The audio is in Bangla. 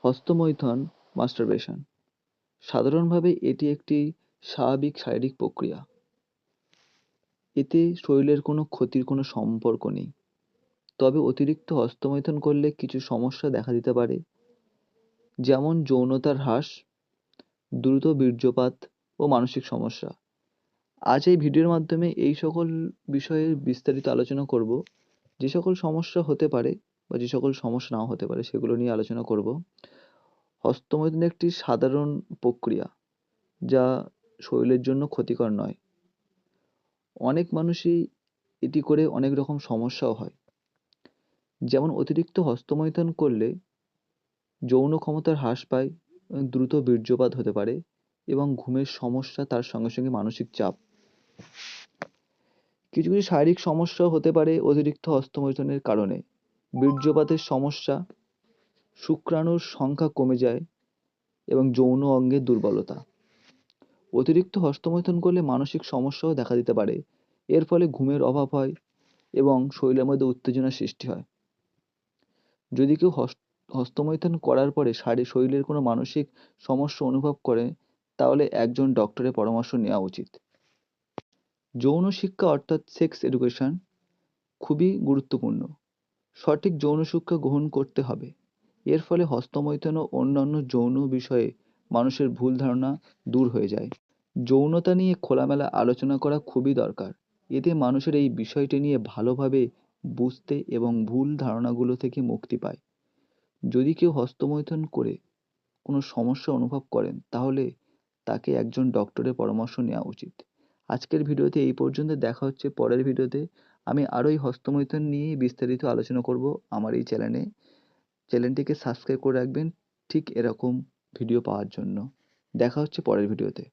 হস্তমৈথুন মাস্টারবেশন সাধারণভাবে এটি একটি স্বাভাবিক শারীরিক প্রক্রিয়া। এতে শরীরের কোনো ক্ষতির কোনো সম্পর্ক নেই। তবে অতিরিক্ত হস্তমৈথুন করলে কিছু সমস্যা দেখা দিতে পারে, যেমন যৌনতার হ্রাস, দ্রুত বীর্যপাত ও মানসিক সমস্যা। আজ এই ভিডিওর মাধ্যমে এই সকল বিষয়ে বিস্তারিত আলোচনা করব। যে সকল সমস্যা হতে পারে বা যে সকল সমস্যা নাও হতে পারে সেগুলো নিয়ে আলোচনা করব। হস্তমৈথুন একটি সাধারণ প্রক্রিয়া যা শরীরের জন্য ক্ষতিকর নয়। অনেক মানুষই এটি করে অনেক রকম সমস্যাও হয়। যেমন অতিরিক্ত হস্তমৈথুন করলে যৌন ক্ষমতার হ্রাস পায়, দ্রুত বীর্যপাত হতে পারে এবং ঘুমের সমস্যা, তার সঙ্গে সঙ্গে মানসিক চাপ। কিছু কিছু শারীরিক সমস্যাও হতে পারে অতিরিক্ত হস্তমৈথুনের কারণে। বীর্যপাতের সমস্যা, শুক্রাণুর সংখ্যা কমে যায় এবং যৌন অঙ্গের দুর্বলতা। অতিরিক্ত হস্তমৈথুন করলে মানসিক সমস্যাও দেখা দিতে পারে। এর ফলে ঘুমের অভাব হয় এবং শরীরের মধ্যে উত্তেজনার সৃষ্টি হয়। যদি কেউ হস্তমৈথুন করার পরে শরীরের কোনো মানসিক সমস্যা অনুভব করে, তাহলে একজন ডক্টরের পরামর্শ নেওয়া উচিত। যৌন শিক্ষা অর্থাৎ সেক্স এডুকেশন খুবই গুরুত্বপূর্ণ। সঠিক যৌন শিক্ষা গ্রহণ করতে হবে। এর ফলে হস্তমৈথুন ও অন্যান্য যৌন বিষয়ে মানুষের ভুল ধারণা দূর হয়ে যায়। যৌনতা নিয়ে খোলামেলা আলোচনা করা খুবই দরকার। এতে মানুষের এই বিষয়টি নিয়ে ভালোভাবে বুঝতে এবং ভুল ধারণাগুলো থেকে মুক্তি পায়। যদি কেউ হস্তমৈথুন করে কোনো সমস্যা অনুভব করেন, তাহলে তাকে একজন ডক্টরের পরামর্শ নেওয়া উচিত। আজকের ভিডিওতে এই পর্যন্ত। দেখা হচ্ছে পরের ভিডিওতে। আমি আরও এই হস্তমৈথুন নিয়ে বিস্তারিত আলোচনা করব আমার এই চ্যানেলে। চ্যানেলটিকে সাবস্ক্রাইব করে রাখবেন ঠিক এরকম ভিডিও পাওয়ার জন্য। দেখা হচ্ছে পরের ভিডিওতে।